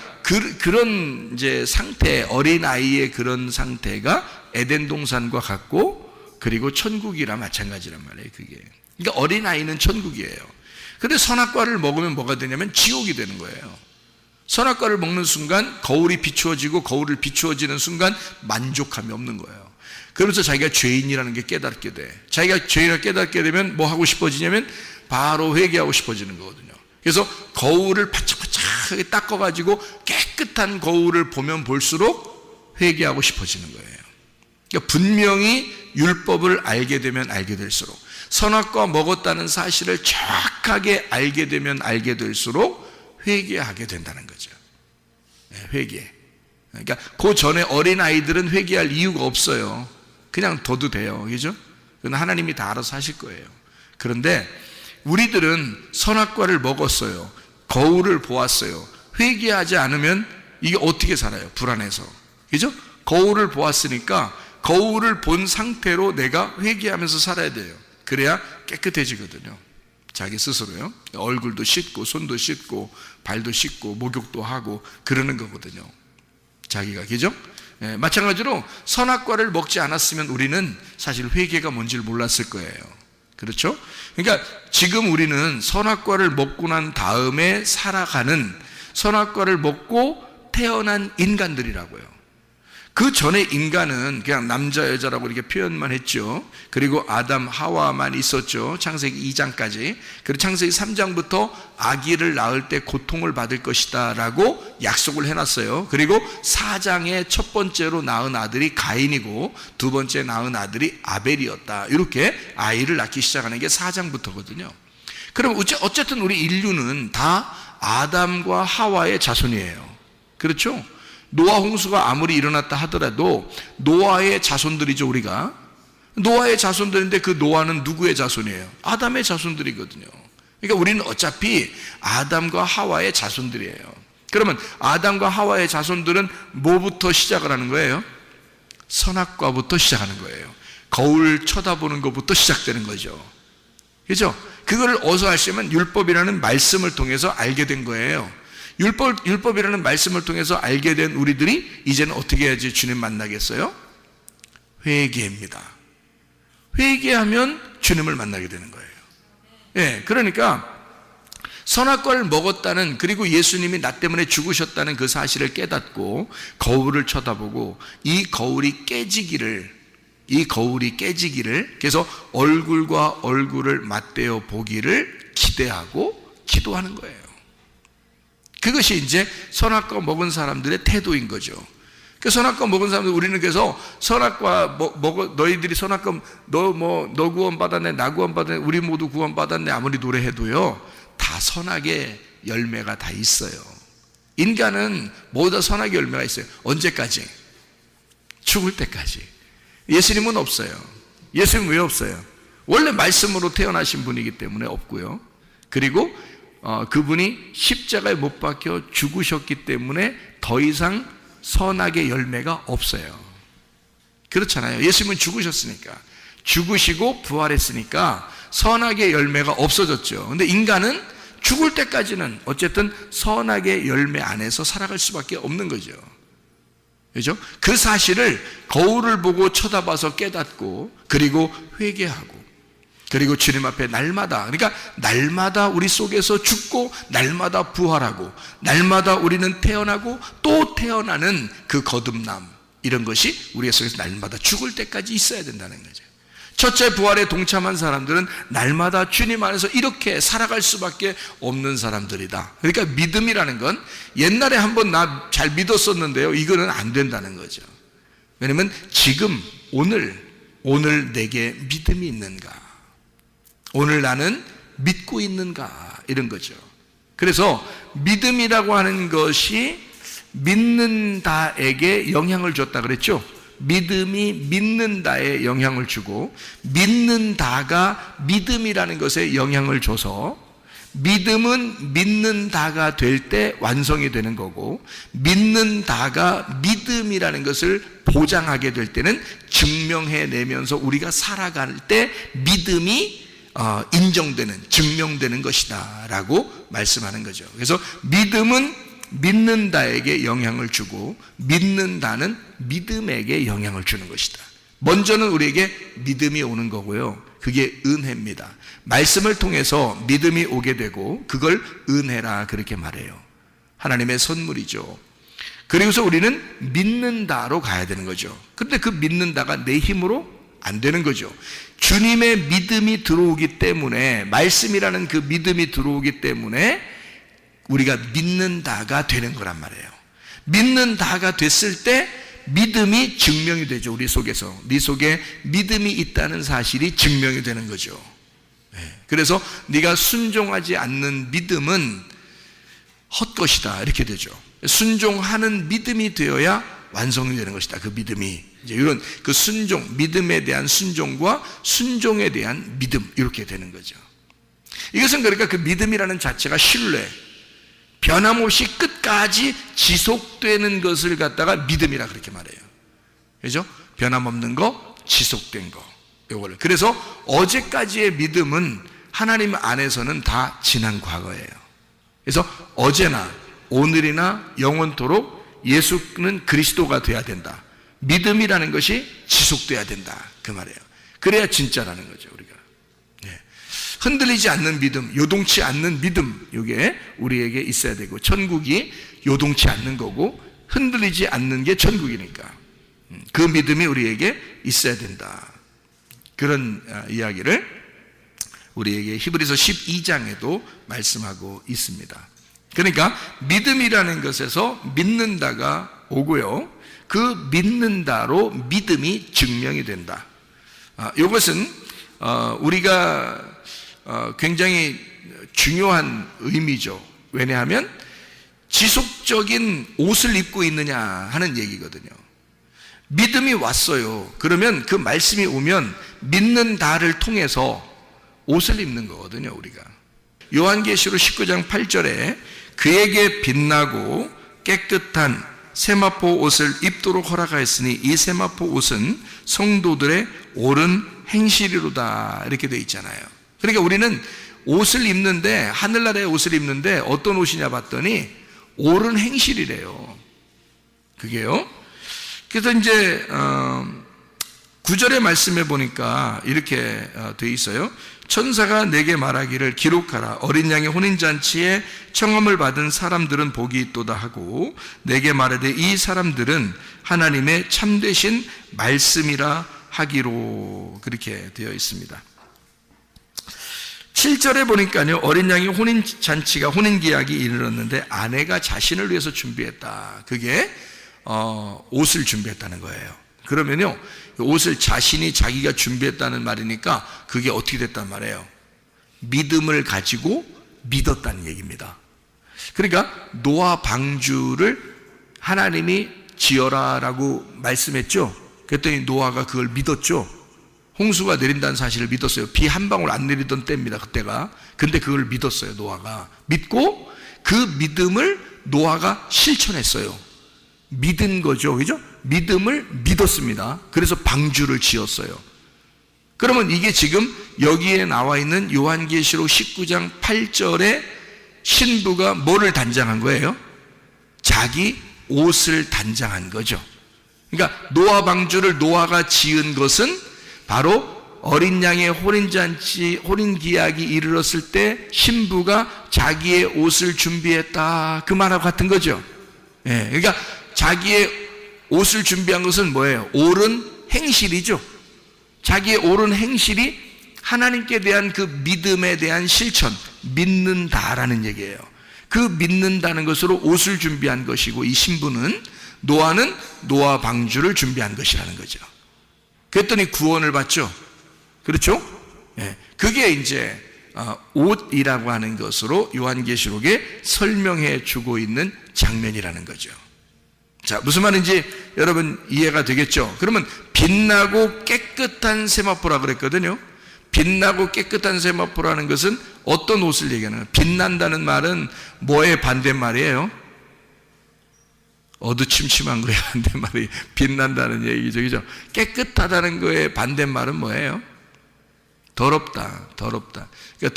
그런 이제 상태, 어린아이의 그런 상태가 에덴 동산과 같고, 그리고 천국이라 마찬가지란 말이에요. 그게. 그러니까 어린아이는 천국이에요. 근데 선악과를 먹으면 뭐가 되냐면 지옥이 되는 거예요. 선악과를 먹는 순간 거울이 비추어지고, 거울을 비추어지는 순간 만족함이 없는 거예요. 그러면서 자기가 죄인이라는 게 깨닫게 돼. 자기가 죄인을 깨닫게 되면 뭐 하고 싶어지냐면 바로 회개하고 싶어지는 거거든요. 그래서 거울을 바짝바짝하게 닦아가지고 깨끗한 거울을 보면 볼수록 회개하고 싶어지는 거예요. 그러니까 분명히 율법을 알게 되면 알게 될수록, 선악과 먹었다는 사실을 정확하게 알게 되면 알게 될수록 회개하게 된다는 거죠. 회개. 그러니까 그 전에 어린아이들은 회개할 이유가 없어요. 그냥 둬도 돼요. 그죠? 그건 하나님이 다 알아서 하실 거예요. 그런데 우리들은 선악과를 먹었어요. 거울을 보았어요. 회개하지 않으면 이게 어떻게 살아요? 불안해서. 그죠? 거울을 보았으니까 거울을 본 상태로 내가 회개하면서 살아야 돼요. 그래야 깨끗해지거든요. 자기 스스로요. 얼굴도 씻고 손도 씻고 발도 씻고 목욕도 하고 그러는 거거든요. 자기가, 그죠? 예, 마찬가지로 선악과를 먹지 않았으면 우리는 사실 회개가 뭔지를 몰랐을 거예요. 그렇죠? 그러니까 지금 우리는 선악과를 먹고 난 다음에 살아가는, 선악과를 먹고 태어난 인간들이라고요. 그 전에 인간은 그냥 남자 여자라고 이렇게 표현만 했죠. 그리고 아담 하와만 있었죠. 창세기 2장까지. 그리고 창세기 3장부터 아기를 낳을 때 고통을 받을 것이다 라고 약속을 해놨어요. 그리고 4장에 첫 번째로 낳은 아들이 가인이고 두 번째 낳은 아들이 아벨이었다. 이렇게 아이를 낳기 시작하는 게 4장부터거든요. 그럼 어쨌든 우리 인류는 다 아담과 하와의 자손이에요. 그렇죠? 노아 홍수가 아무리 일어났다 하더라도 노아의 자손들이죠. 우리가 노아의 자손들인데 그 노아는 누구의 자손이에요? 아담의 자손들이거든요. 그러니까 우리는 어차피 아담과 하와의 자손들이에요. 그러면 아담과 하와의 자손들은 뭐부터 시작을 하는 거예요? 선악과부터 시작하는 거예요. 거울 쳐다보는 것부터 시작되는 거죠. 그렇죠? 그걸 어디서 하시면 율법이라는 말씀을 통해서 알게 된 거예요. 율법이라는 말씀을 통해서 알게 된 우리들이 이제는 어떻게 해야지 주님 만나겠어요? 회개입니다. 회개하면 주님을 만나게 되는 거예요. 예, 그러니까 선악과를 먹었다는, 그리고 예수님이 나 때문에 죽으셨다는 그 사실을 깨닫고 거울을 쳐다보고 이 거울이 깨지기를, 그래서 얼굴과 얼굴을 맞대어 보기를 기대하고 기도하는 거예요. 그것이 이제 선악과 먹은 사람들의 태도인 거죠. 그 선악과 먹은 사람들, 우리는 그래서 선악과 너희들이 선악과 너 구원 받았네, 나 구원 받았네, 우리 모두 구원 받았네 아무리 노래해도요 다 선악의 열매가 다 있어요. 인간은 모두 다 선악의 열매가 있어요. 언제까지? 죽을 때까지. 예수님은 없어요. 예수님 왜 없어요? 원래 말씀으로 태어나신 분이기 때문에 없고요. 그리고 그분이 십자가에 못 박혀 죽으셨기 때문에 더 이상 선악의 열매가 없어요. 그렇잖아요. 예수님은 죽으셨으니까, 죽으시고 부활했으니까 선악의 열매가 없어졌죠. 근데 인간은 죽을 때까지는 어쨌든 선악의 열매 안에서 살아갈 수밖에 없는 거죠. 그렇죠? 그 사실을 거울을 보고 쳐다봐서 깨닫고, 그리고 회개하고, 그리고 주님 앞에 날마다, 그러니까 날마다 우리 속에서 죽고 날마다 부활하고 날마다 우리는 태어나고 또 태어나는 그 거듭남, 이런 것이 우리 속에서 날마다 죽을 때까지 있어야 된다는 거죠. 첫째 부활에 동참한 사람들은 날마다 주님 안에서 이렇게 살아갈 수밖에 없는 사람들이다. 그러니까 믿음이라는 건 옛날에 한번 나 잘 믿었었는데요, 이거는 안 된다는 거죠. 왜냐하면 지금 오늘 내게 믿음이 있는가, 오늘 나는 믿고 있는가, 이런 거죠. 그래서 믿음이라고 하는 것이 믿는다에게 영향을 줬다 그랬죠. 믿음이 믿는다에 영향을 주고, 믿는다가 믿음이라는 것에 영향을 줘서 믿음은 믿는다가 될 때 완성이 되는 거고, 믿는다가 믿음이라는 것을 보장하게 될 때는 증명해내면서 우리가 살아갈 때 믿음이 인정되는, 증명되는 것이다 라고 말씀하는 거죠. 그래서 믿음은 믿는다에게 영향을 주고 믿는다는 믿음에게 영향을 주는 것이다. 먼저는 우리에게 믿음이 오는 거고요, 그게 은혜입니다. 말씀을 통해서 믿음이 오게 되고 그걸 은혜라 그렇게 말해요. 하나님의 선물이죠. 그리고서 우리는 믿는다로 가야 되는 거죠. 그런데 그 믿는다가 내 힘으로 안 되는 거죠. 주님의 믿음이 들어오기 때문에, 말씀이라는 그 믿음이 들어오기 때문에 우리가 믿는다가 되는 거란 말이에요. 믿는다가 됐을 때 믿음이 증명이 되죠. 우리 속에서, 네 속에 믿음이 있다는 사실이 증명이 되는 거죠. 그래서 네가 순종하지 않는 믿음은 헛것이다, 이렇게 되죠. 순종하는 믿음이 되어야 완성이 되는 것이다. 그 믿음이 이제 이런 그 순종, 믿음에 대한 순종과 순종에 대한 믿음, 이렇게 되는 거죠. 이것은 그러니까 그 믿음이라는 자체가 신뢰, 변함없이 끝까지 지속되는 것을 갖다가 믿음이라 그렇게 말해요. 그죠? 변함없는 거, 지속된 거, 요거를. 그래서 어제까지의 믿음은 하나님 안에서는 다 지난 과거예요. 그래서 어제나 오늘이나 영원토록 예수는 그리스도가 돼야 된다. 믿음이라는 것이 지속돼야 된다. 그 말이에요. 그래야 진짜라는 거죠, 우리가. 흔들리지 않는 믿음, 요동치 않는 믿음, 이게 우리에게 있어야 되고, 천국이 요동치 않는 거고 흔들리지 않는 게 천국이니까 그 믿음이 우리에게 있어야 된다. 그런 이야기를 우리에게 히브리서 12장에도 말씀하고 있습니다. 그러니까 믿음이라는 것에서 믿는다가 오고요, 그 믿는다로 믿음이 증명이 된다. 이것은 우리가 굉장히 중요한 의미죠. 왜냐하면 지속적인 옷을 입고 있느냐 하는 얘기거든요. 믿음이 왔어요. 그러면 그 말씀이 오면 믿는다를 통해서 옷을 입는 거거든요, 우리가. 요한계시록 19장 8절에 그에게 빛나고 깨끗한 세마포 옷을 입도록 허락하였으니 이 세마포 옷은 성도들의 옳은 행실이로다, 이렇게 되어 있잖아요. 그러니까 우리는 옷을 입는데, 하늘나라의 옷을 입는데 어떤 옷이냐 봤더니 옳은 행실이래요. 그게요. 그래서 이제 9절의 말씀에 보니까 이렇게 되어 있어요. 천사가 내게 말하기를 기록하라. 어린 양의 혼인잔치에 청함을 받은 사람들은 복이 있도다 하고 내게 말하되 이 사람들은 하나님의 참되신 말씀이라 하기로, 그렇게 되어 있습니다. 7절에 보니까요, 어린 양이 혼인잔치가, 혼인기약이 이르렀는데 아내가 자신을 위해서 준비했다. 그게 옷을 준비했다는 거예요. 그러면요, 옷을 자신이 자기가 준비했다는 말이니까 그게 어떻게 됐단 말이에요? 믿음을 가지고 믿었다는 얘기입니다. 그러니까 노아 방주를 하나님이 지어라라고 말씀했죠. 그랬더니 노아가 그걸 믿었죠. 홍수가 내린다는 사실을 믿었어요. 비 한 방울 안 내리던 때입니다, 그때가. 근데 그걸 믿었어요, 노아가. 믿고 그 믿음을 노아가 실천했어요. 믿은 거죠, 그죠? 믿음을 믿었습니다. 그래서 방주를 지었어요. 그러면 이게 지금 여기에 나와 있는 요한계시록 19장 8절에 신부가 뭐를 단장한 거예요? 자기 옷을 단장한 거죠. 그러니까 노아 방주를 노아가 지은 것은 바로 어린 양의 혼인잔치, 혼인기약이 이르렀을 때 신부가 자기의 옷을 준비했다, 그 말하고 같은 거죠. 그러니까 자기의 옷을 준비한 것은 뭐예요? 옳은 행실이죠. 자기의 옳은 행실이 하나님께 대한 그 믿음에 대한 실천, 믿는다라는 얘기예요. 그 믿는다는 것으로 옷을 준비한 것이고, 이 신부는, 노아는 노아 방주를 준비한 것이라는 거죠. 그랬더니 구원을 받죠. 그렇죠? 그게 이제 옷이라고 하는 것으로 요한계시록에 설명해 주고 있는 장면이라는 거죠. 자, 무슨 말인지 여러분 이해가 되겠죠? 그러면 빛나고 깨끗한 세마포라 그랬거든요. 빛나고 깨끗한 세마포라는 것은 어떤 옷을 얘기하는 거예요? 빛난다는 말은 뭐의 반대말이에요? 어두침침한 거에 반대말이 빛난다는 얘기죠, 그죠? 깨끗하다는 거에 반대말은 뭐예요? 더럽다, 더럽다. 그러니까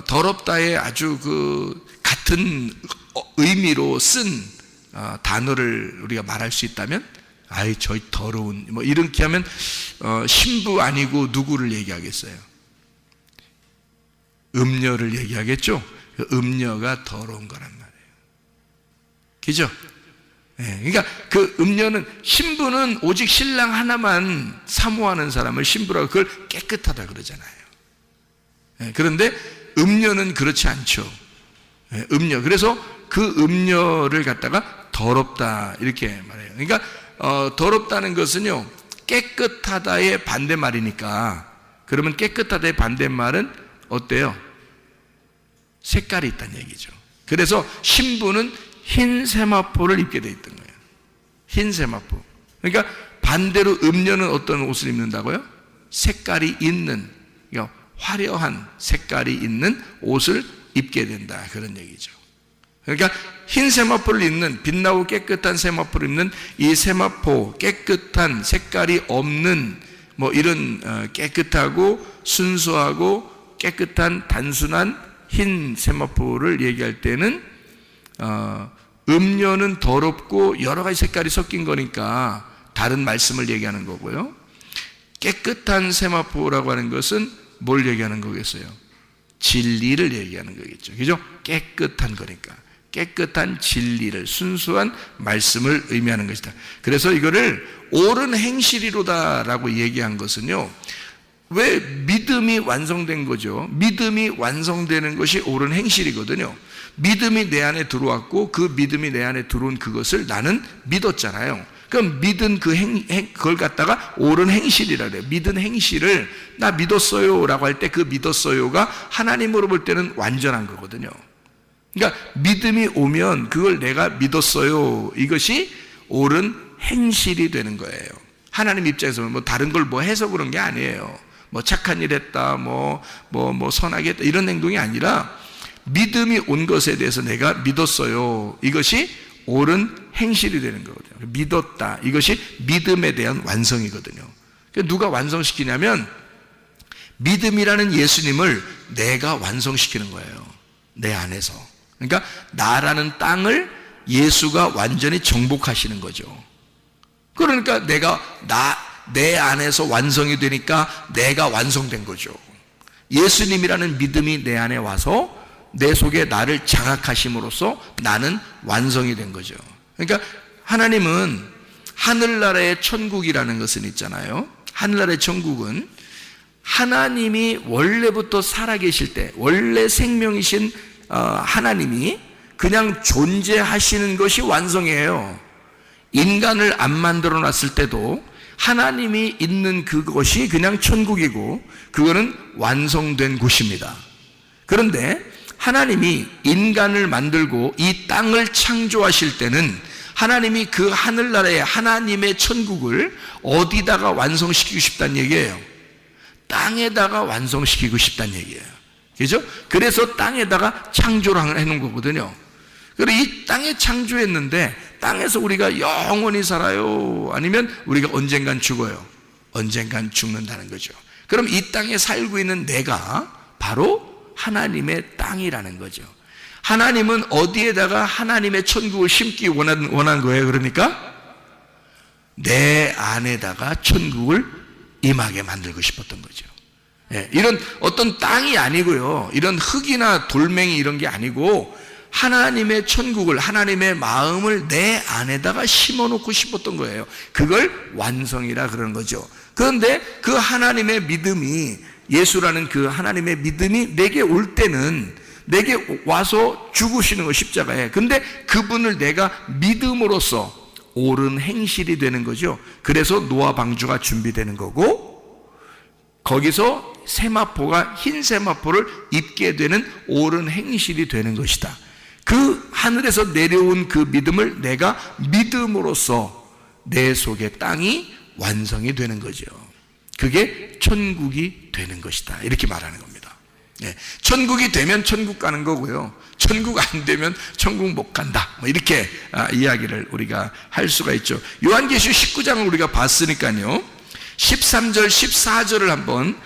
더럽다의 아주 그 같은 의미로 쓴 단어를 우리가 말할 수 있다면, 아이 저희 더러운, 뭐 이렇게 하면 신부 아니고 누구를 얘기하겠어요? 음녀를 얘기하겠죠? 그 음녀가 더러운 거란 말이에요. 그죠? 그러니까 그 음녀는, 신부는 오직 신랑 하나만 사모하는 사람을 신부라고, 그걸 깨끗하다 그러잖아요. 그런데 음녀는 그렇지 않죠. 음녀. 그래서 그 음녀를 갖다가 더럽다 이렇게 말해요. 그러니까 더럽다는 것은요, 깨끗하다의 반대말이니까, 그러면 깨끗하다의 반대말은 어때요? 색깔이 있다는 얘기죠. 그래서 신부는 흰 세마포를 입게 돼 있던 거예요. 흰 세마포. 그러니까 반대로 음녀는 어떤 옷을 입는다고요? 색깔이 있는, 그러니까 화려한 색깔이 있는 옷을 입게 된다, 그런 얘기죠. 그러니까 흰 세마포를 입는, 빛나고 깨끗한 세마포를 입는 이 세마포, 깨끗한 색깔이 없는 뭐 이런 깨끗하고 순수하고 깨끗한 단순한 흰 세마포를 얘기할 때는 음료는 더럽고 여러 가지 색깔이 섞인 거니까 다른 말씀을 얘기하는 거고요. 깨끗한 세마포라고 하는 것은 뭘 얘기하는 거겠어요? 진리를 얘기하는 거겠죠. 그죠? 깨끗한 거니까. 깨끗한 진리를, 순수한 말씀을 의미하는 것이다. 그래서 이거를 옳은 행실이로다라고 얘기한 것은요, 왜 믿음이 완성된 거죠? 믿음이 완성되는 것이 옳은 행실이거든요. 믿음이 내 안에 들어왔고 그 믿음이 내 안에 들어온 그것을 나는 믿었잖아요. 그럼 믿은 그걸 갖다가 옳은 행실이라 그래요. 믿은 행실을 나 믿었어요 라고 할 때 그 믿었어요가 하나님으로 볼 때는 완전한 거거든요. 그러니까 믿음이 오면 그걸 내가 믿었어요, 이것이 옳은 행실이 되는 거예요. 하나님 입장에서는 뭐 다른 걸 뭐 해서 그런 게 아니에요. 뭐 착한 일 했다, 뭐 선하게 했다, 이런 행동이 아니라 믿음이 온 것에 대해서 내가 믿었어요, 이것이 옳은 행실이 되는 거거든요. 믿었다, 이것이 믿음에 대한 완성이거든요. 누가 완성시키냐면 믿음이라는 예수님을 내가 완성시키는 거예요, 내 안에서. 그러니까 나라는 땅을 예수가 완전히 정복하시는 거죠. 그러니까 내 안에서 완성이 되니까 내가 완성된 거죠. 예수님이라는 믿음이 내 안에 와서 내 속에 나를 장악하심으로써 나는 완성이 된 거죠. 그러니까 하나님은 하늘나라의 천국이라는 것은 있잖아요. 하늘나라의 천국은 하나님이 원래부터 살아계실 때, 원래 생명이신 하나님이 그냥 존재하시는 것이 완성이에요. 인간을 안 만들어 놨을 때도 하나님이 있는 그것이 그냥 천국이고 그거는 완성된 곳입니다. 그런데 하나님이 인간을 만들고 이 땅을 창조하실 때는 하나님이 그 하늘나라의 하나님의 천국을 어디다가 완성시키고 싶다는 얘기예요? 땅에다가 완성시키고 싶다는 얘기예요. 그죠? 그래서 땅에다가 창조를 해놓은 거거든요. 그리고 이 땅에 창조했는데 땅에서 우리가 영원히 살아요? 아니면 우리가 언젠간 죽어요? 언젠간 죽는다는 거죠. 그럼 이 땅에 살고 있는 내가 바로 하나님의 땅이라는 거죠. 하나님은 어디에다가 하나님의 천국을 심기 원한 거예요? 그러니까 내 안에다가 천국을 임하게 만들고 싶었던 거죠. 이런 어떤 땅이 아니고요, 이런 흙이나 돌멩이 이런 게 아니고 하나님의 천국을, 하나님의 마음을 내 안에다가 심어놓고 싶었던 거예요. 그걸 완성이라 그러는 거죠. 그런데 그 하나님의 믿음이, 예수라는 그 하나님의 믿음이 내게 올 때는 내게 와서 죽으시는 거, 십자가에. 근데 그분을 내가 믿음으로써 옳은 행실이 되는 거죠. 그래서 노아 방주가 준비되는 거고, 거기서 세마포가 흰 세마포를 입게 되는 옳은 행실이 되는 것이다. 그 하늘에서 내려온 그 믿음을 내가 믿음으로써 내 속의 땅이 완성이 되는 거죠. 그게 천국이 되는 것이다, 이렇게 말하는 겁니다. 천국이 되면 천국 가는 거고요, 천국 안 되면 천국 못 간다, 이렇게 이야기를 우리가 할 수가 있죠. 요한계시록 19장을 우리가 봤으니까요, 13절 14절을 한번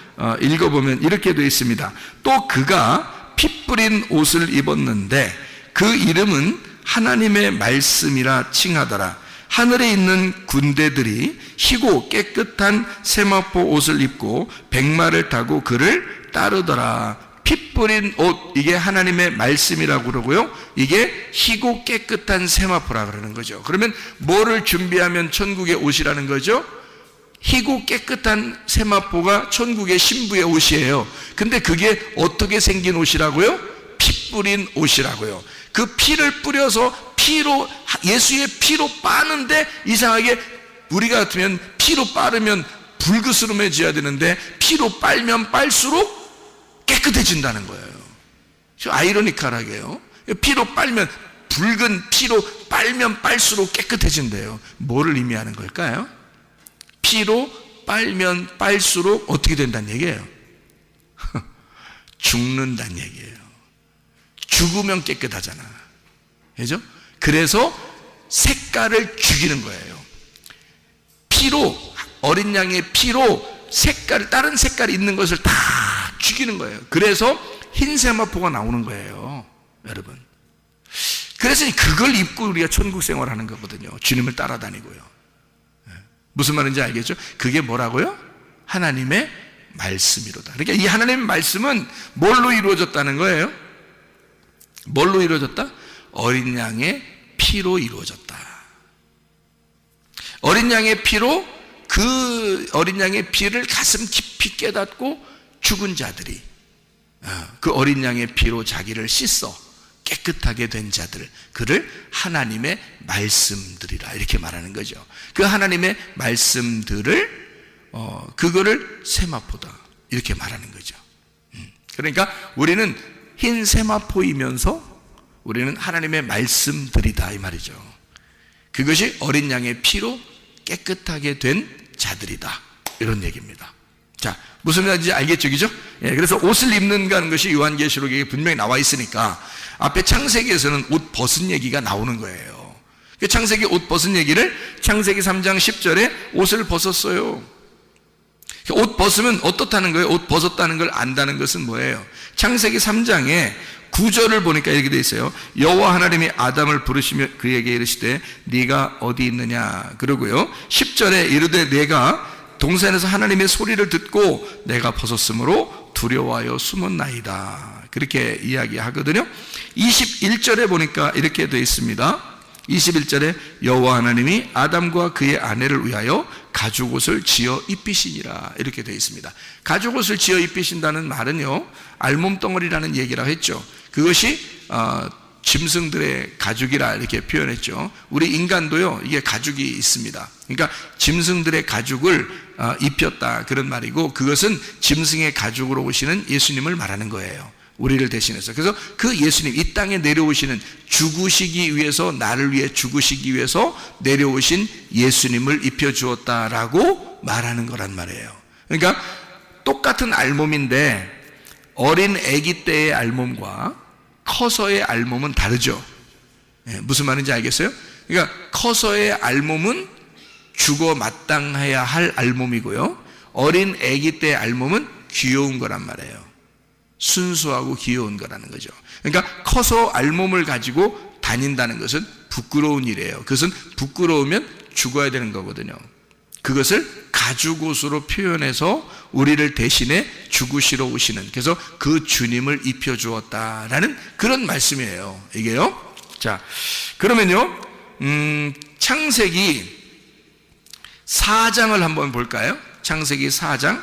읽어보면 이렇게 되어 있습니다. 또 그가 피 뿌린 옷을 입었는데 그 이름은 하나님의 말씀이라 칭하더라. 하늘에 있는 군대들이 희고 깨끗한 세마포 옷을 입고 백마를 타고 그를 따르더라. 피 뿌린 옷, 이게 하나님의 말씀이라고 그러고요, 이게 희고 깨끗한 세마포라 그러는 거죠. 그러면 뭐를 준비하면 천국의 옷이라는 거죠? 희고 깨끗한 세마포가 천국의 신부의 옷이에요. 근데 그게 어떻게 생긴 옷이라고요? 피 뿌린 옷이라고요. 그 피를 뿌려서 피로, 예수의 피로 빠는데 이상하게 우리 같으면 피로 빠르면 불그스름해져야 되는데 피로 빨면 빨수록 깨끗해진다는 거예요. 아이러니컬하게요. 피로 빨면, 붉은 피로 빨면 빨수록 깨끗해진대요. 뭐를 의미하는 걸까요? 피로 빨면 빨수록 어떻게 된다는 얘기예요? 죽는다는 얘기예요. 죽으면 깨끗하잖아. 그죠? 그래서 색깔을 죽이는 거예요. 피로, 어린 양의 피로 색깔, 다른 색깔이 있는 것을 다 죽이는 거예요. 그래서 흰 세마포가 나오는 거예요, 여러분. 그래서 그걸 입고 우리가 천국 생활하는 거거든요. 주님을 따라다니고요. 무슨 말인지 알겠죠? 그게 뭐라고요? 하나님의 말씀이로다. 그러니까 이 하나님의 말씀은 뭘로 이루어졌다는 거예요? 뭘로 이루어졌다? 어린 양의 피로 이루어졌다. 어린 양의 피로, 그 어린 양의 피를 가슴 깊이 깨닫고 죽은 자들이 그 어린 양의 피로 자기를 씻어 깨끗하게 된 자들, 그를 하나님의 말씀들이라 이렇게 말하는 거죠. 그 하나님의 말씀들을 그거를 세마포다 이렇게 말하는 거죠. 그러니까 우리는 흰 세마포이면서 우리는 하나님의 말씀들이다 이 말이죠. 그것이 어린 양의 피로 깨끗하게 된 자들이다 이런 얘기입니다. 자, 무슨 말인지 알겠죠, 그죠? 예, 그래서 옷을 입는가 하는 것이 요한계시록에 분명히 나와 있으니까 앞에 창세기에서는 옷 벗은 얘기가 나오는 거예요. 그 창세기 옷 벗은 얘기를 창세기 3장 10절에 옷을 벗었어요. 옷 벗으면 어떻다는 거예요? 옷 벗었다는 걸 안다는 것은 뭐예요? 창세기 3장에 9절을 보니까 이렇게 돼 있어요. 여호와 하나님이 아담을 부르시며 그에게 이르시되 네가 어디 있느냐 그러고요. 10절에 이르되 내가 동산에서 하나님의 소리를 듣고 내가 벗었으므로 두려워하여 숨었나이다 그렇게 이야기하거든요. 21절에 보니까 이렇게 되어 있습니다. 21절에 여호와 하나님이 아담과 그의 아내를 위하여 가죽옷을 지어 입히시니라 이렇게 되어 있습니다. 가죽옷을 지어 입히신다는 말은요, 알몸덩어리라는 얘기라고 했죠. 그것이 짐승들의 가죽이라 이렇게 표현했죠. 우리 인간도요, 이게 가죽이 있습니다. 그러니까 짐승들의 가죽을 입혔다 그런 말이고, 그것은 짐승의 가죽으로 오시는 예수님을 말하는 거예요. 우리를 대신해서. 그래서 그 예수님, 이 땅에 내려오시는, 죽으시기 위해서, 나를 위해 죽으시기 위해서 내려오신 예수님을 입혀주었다라고 말하는 거란 말이에요. 그러니까 똑같은 알몸인데 어린 아기 때의 알몸과 커서의 알몸은 다르죠. 무슨 말인지 알겠어요? 그러니까 커서의 알몸은 죽어 마땅해야 할 알몸이고요, 어린 아기 때의 알몸은 귀여운 거란 말이에요. 순수하고 귀여운 거라는 거죠. 그러니까 커서 알몸을 가지고 다닌다는 것은 부끄러운 일이에요. 그것은 부끄러우면 죽어야 되는 거거든요. 그것을 가죽옷으로 표현해서 우리를 대신해 죽으시러 오시는, 그래서 그 주님을 입혀주었다라는 그런 말씀이에요, 이게요. 자, 그러면요, 창세기 4장을 한번 볼까요? 창세기 4장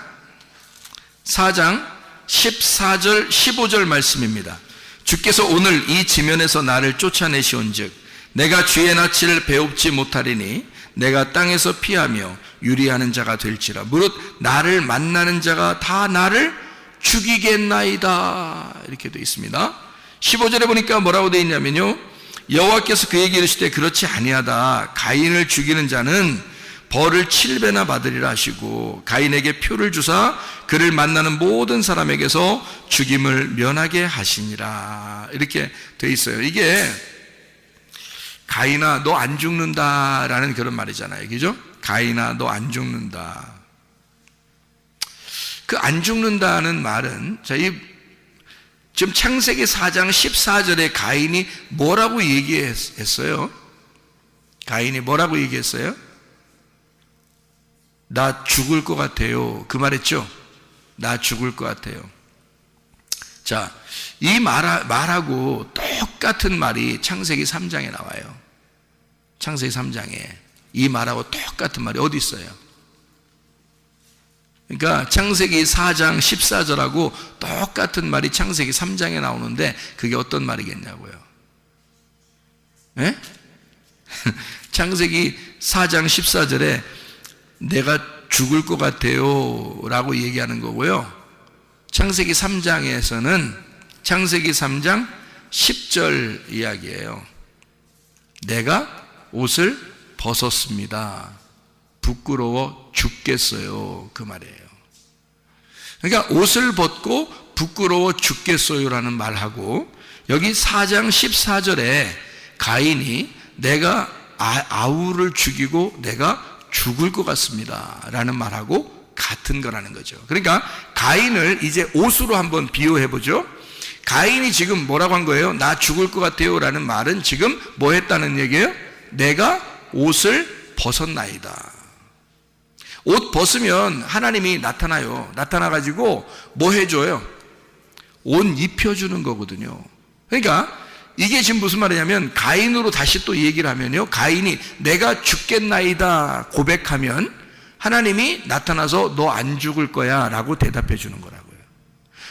14절 15절 말씀입니다. 주께서 오늘 이 지면에서 나를 쫓아내시온즉 내가 주의 낯을 배웁지 못하리니 내가 땅에서 피하며 유리하는 자가 될지라. 무릇 나를 만나는 자가 다 나를 죽이겠나이다 이렇게 되어 있습니다. 15절에 보니까 뭐라고 되어 있냐면요, 여호와께서 그에게 이르시되 그렇지 아니하다. 가인을 죽이는 자는 벌을 7배나 받으리라 하시고 가인에게 표를 주사 그를 만나는 모든 사람에게서 죽임을 면하게 하시니라 이렇게 되어 있어요. 이게 가인아 너 안 죽는다라는 그런 말이잖아요, 그죠? 가인아 너 안 죽는다. 그 안 죽는다는 말은, 자, 지금 창세기 4장 14절에 가인이 뭐라고 얘기했어요? 가인이 뭐라고 얘기했어요? 나 죽을 것 같아요, 그 말했죠? 나 죽을 것 같아요. 자, 이 말하고 똑같은 말이 창세기 3장에 나와요. 창세기 3장에 이 말하고 똑같은 말이 어디 있어요? 그러니까 창세기 4장 14절하고 똑같은 말이 창세기 3장에 나오는데 그게 어떤 말이겠냐고요? 예? 창세기 4장 14절에 내가 죽을 것 같아요 라고 얘기하는 거고요, 창세기 3장에서는 창세기 3장 10절 이야기예요. 내가 옷을 벗었습니다. 부끄러워 죽겠어요, 그 말이에요. 그러니까 옷을 벗고 부끄러워 죽겠어요라는 말하고, 여기 4장 14절에 가인이 내가 아우를 죽이고 내가 죽을 것 같습니다 라는 말하고 같은 거라는 거죠. 그러니까 가인을 이제 옷으로 한번 비유해 보죠. 가인이 지금 뭐라고 한 거예요? 나 죽을 것 같아요 라는 말은 지금 뭐 했다는 얘기예요? 내가 옷을 벗었나이다. 옷 벗으면 하나님이 나타나요. 나타나가지고 뭐 해줘요? 옷 입혀주는 거거든요. 그러니까 이게 지금 무슨 말이냐면 가인으로 다시 또 얘기를 하면요, 가인이 내가 죽겠나이다 고백하면 하나님이 나타나서 너 안 죽을 거야 라고 대답해 주는 거라고요.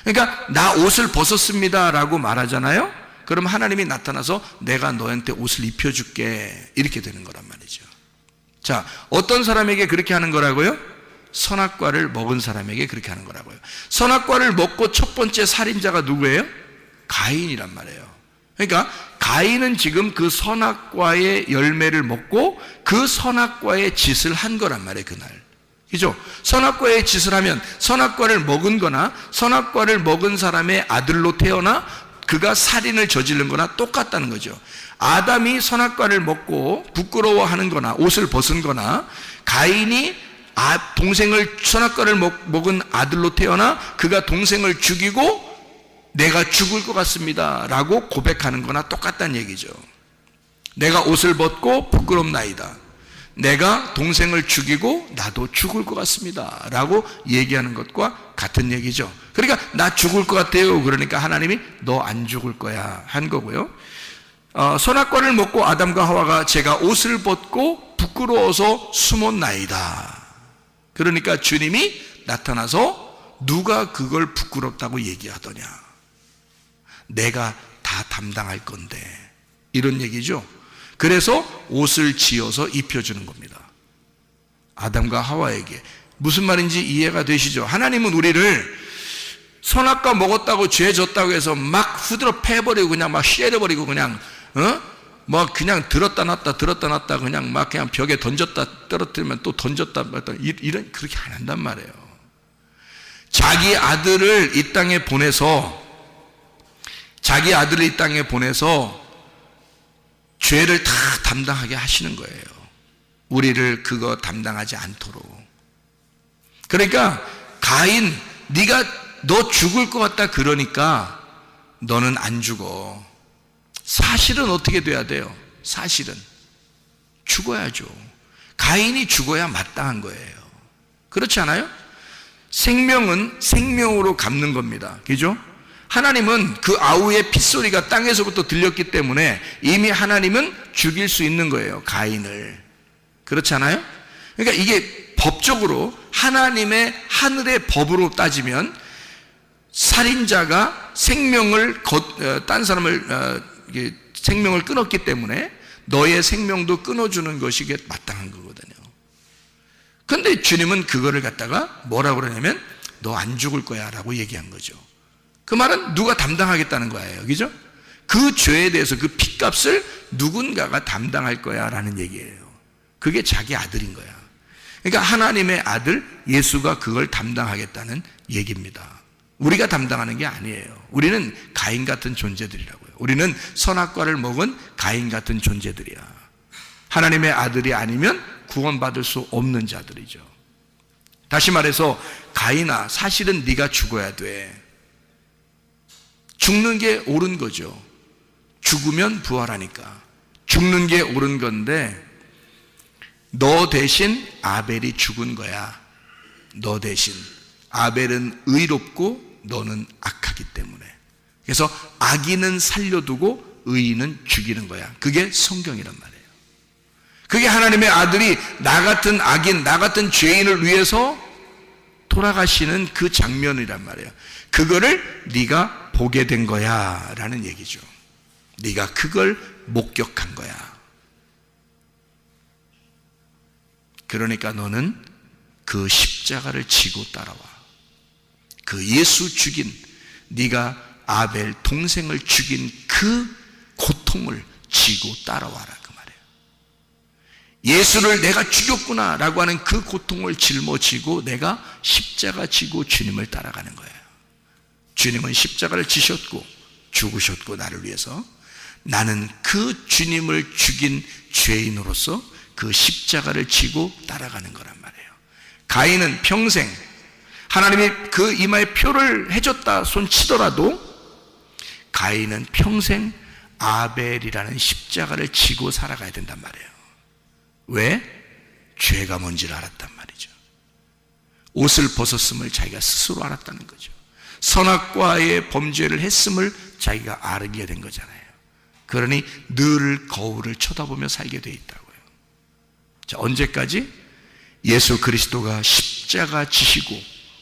그러니까 나 옷을 벗었습니다 라고 말하잖아요. 그럼 하나님이 나타나서 내가 너한테 옷을 입혀줄게 이렇게 되는 거란 말이죠. 자, 어떤 사람에게 그렇게 하는 거라고요? 선악과를 먹은 사람에게 그렇게 하는 거라고요. 선악과를 먹고 첫 번째 살인자가 누구예요? 가인이란 말이에요. 그러니까 가인은 지금 그 선악과의 열매를 먹고 그 선악과의 짓을 한 거란 말이에요. 그날, 그죠? 선악과의 짓을 하면 선악과를 먹은 거나 선악과를 먹은 사람의 아들로 태어나 그가 살인을 저지른 거나 똑같다는 거죠. 아담이 선악과를 먹고 부끄러워하는 거나 옷을 벗은 거나 가인이 동생을 선악과를 먹은 아들로 태어나 그가 동생을 죽이고 내가 죽을 것 같습니다 라고 고백하는 거나 똑같다는 얘기죠. 내가 옷을 벗고 부끄럽나이다. 내가 동생을 죽이고 나도 죽을 것 같습니다 라고 얘기하는 것과 같은 얘기죠. 그러니까 나 죽을 것 같아요. 그러니까 하나님이 너 안 죽을 거야 한 거고요. 선악과를 먹고 아담과 하와가 제가 옷을 벗고 부끄러워서 숨었나이다. 그러니까 주님이 나타나서 누가 그걸 부끄럽다고 얘기하더냐, 내가 다 담당할 건데, 이런 얘기죠. 그래서 옷을 지어서 입혀주는 겁니다. 아담과 하와에게. 무슨 말인지 이해가 되시죠? 하나님은 우리를 선악과 먹었다고 죄 졌다고 해서 막 후드러 패버리고 그냥 막 쉐려버리고 그냥 뭐 그냥 들었다 놨다 그냥 막 그냥 벽에 던졌다 떨어뜨리면 또 던졌다 이런 그렇게 안 한단 말이에요. 자기 아들을 이 땅에 보내서 죄를 다 담당하게 하시는 거예요. 우리를 그거 담당하지 않도록. 그러니까 가인, 네가 너 죽을 것 같다 그러니까 너는 안 죽어. 사실은 어떻게 돼야 돼요? 사실은 죽어야죠. 가인이 죽어야 마땅한 거예요. 그렇지 않아요? 생명은 생명으로 갚는 겁니다. 그죠? 하나님은 그 아우의 핏소리가 땅에서부터 들렸기 때문에 이미 하나님은 죽일 수 있는 거예요, 가인을. 그렇지 않아요? 그러니까 이게 법적으로 하나님의 하늘의 법으로 따지면 살인자가 딴 사람을 생명을 끊었기 때문에 너의 생명도 끊어주는 것이 마땅한 거거든요. 근데 주님은 그거를 갖다가 뭐라고 그러냐면 너 안 죽을 거야 라고 얘기한 거죠. 그 말은 누가 담당하겠다는 거예요. 그죠? 그 죄에 대해서 그 핏값을 누군가가 담당할 거야 라는 얘기예요. 그게 자기 아들인 거야. 그러니까 하나님의 아들 예수가 그걸 담당하겠다는 얘기입니다. 우리가 담당하는 게 아니에요. 우리는 가인 같은 존재들이라고요. 우리는 선악과를 먹은 가인 같은 존재들이야. 하나님의 아들이 아니면 구원받을 수 없는 자들이죠. 다시 말해서 가인아, 사실은 네가 죽어야 돼. 죽는 게 옳은 거죠. 죽으면 부활하니까 죽는 게 옳은 건데 너 대신 아벨이 죽은 거야. 너 대신. 아벨은 의롭고 너는 악하기 때문에. 그래서 악인은 살려두고 의인은 죽이는 거야. 그게 성경이란 말이에요. 그게 하나님의 아들이 나 같은 악인, 나 같은 죄인을 위해서 돌아가시는 그 장면이란 말이에요. 그거를 네가 보게 된 거야 라는 얘기죠. 네가 그걸 목격한 거야. 그러니까 너는 그 십자가를 지고 따라와. 그 예수 죽인, 네가 아벨 동생을 죽인 그 고통을 지고 따라와라 그 말이에요. 예수를 내가 죽였구나 라고 하는 그 고통을 짊어지고 내가 십자가 지고 주님을 따라가는 거예요. 주님은 십자가를 지셨고 죽으셨고 나를 위해서, 나는 그 주님을 죽인 죄인으로서 그 십자가를 지고 따라가는 거란 말이에요. 가인은 평생 하나님이 그 이마에 표를 해줬다 손 치더라도 가인은 평생 아벨이라는 십자가를 지고 살아가야 된단 말이에요. 왜? 죄가 뭔지를 알았단 말이죠. 옷을 벗었음을 자기가 스스로 알았다는 거죠. 선악과의 범죄를 했음을 자기가 알게 된 거잖아요. 그러니 늘 거울을 쳐다보며 살게 돼 있다고요. 자, 언제까지? 예수 그리스도가 십자가 지시고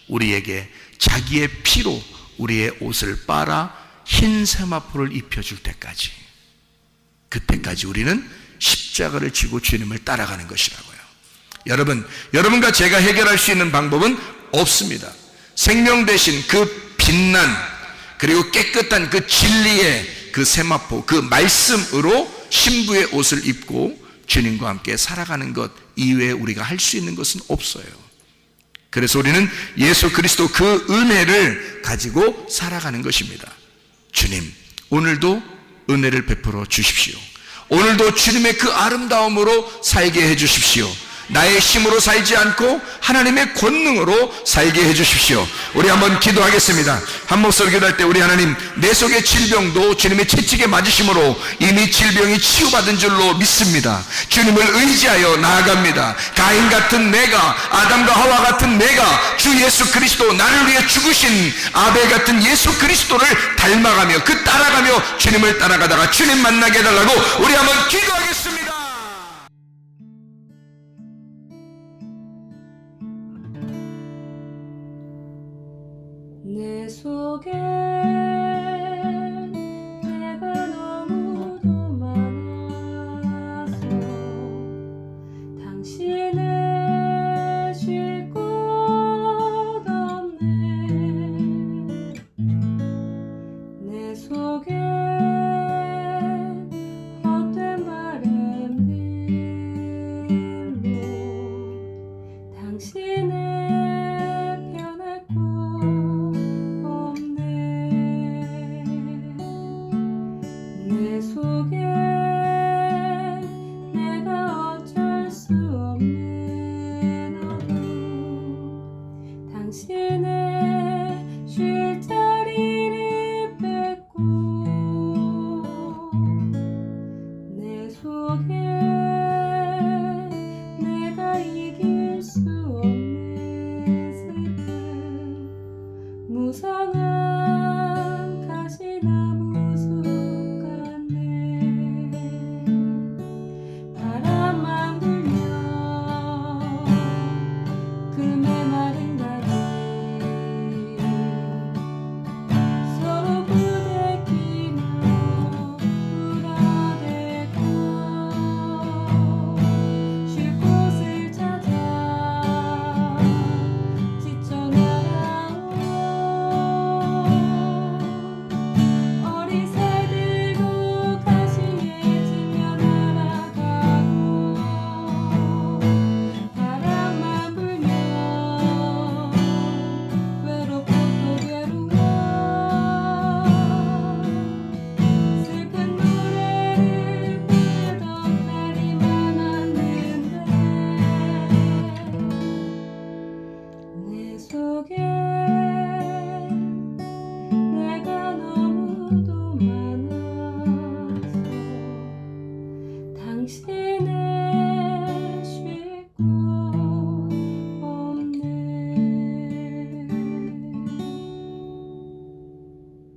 우리에게 자기의 피로 우리의 옷을 빨아 흰 세마포를 입혀줄 때까지, 그때까지 우리는 십자가를 지고 주님을 따라가는 것이라고요. 여러분과 제가 해결할 수 있는 방법은 없습니다. 생명 대신 그 빛난 그리고 깨끗한 그 진리의 그 세마포, 그 말씀으로 신부의 옷을 입고 주님과 함께 살아가는 것 이외에 우리가 할 수 있는 것은 없어요. 그래서 우리는 예수 그리스도 그 은혜를 가지고 살아가는 것입니다. 주님, 오늘도 은혜를 베풀어 주십시오. 오늘도 주님의 그 아름다움으로 살게 해 주십시오. 나의 힘으로 살지 않고 하나님의 권능으로 살게 해 주십시오. 우리 한번 기도하겠습니다. 한 목소리 기도할 때 우리 하나님, 내 속의 질병도 주님의 채찍에 맞으심으로 이미 질병이 치유받은 줄로 믿습니다. 주님을 의지하여 나아갑니다. 가인 같은 내가, 아담과 하와 같은 내가 주 예수 그리스도, 나를 위해 죽으신 아벨 같은 예수 그리스도를 닮아가며 따라가며 주님을 따라가다가 주님 만나게 해달라고 우리 한번 기도하겠습니다. 내 속에 내가 너무도 많아서 당신을 쉴 곳 없네. 내 속에 헛된 바램들로 당신을 편할 곳 내 속에 내가 어쩔 수 없는 어둠, 당신의 쉴 자리를 뺏고 내 속에 내가 이길 수 없는 슬픔, 무성한 가시나무 바람만 불면 그 메마른 가지 서로 부대끼며 울어대고 쉴 곳을 찾아 지쳐 날아온 어리새들도 가시에 지며 날아가고 바람만 불면 외롭고 또 괴로워 슬픈 노래를 부르던 날이 많았는데 내 속에 내가 너무도 많아서 당신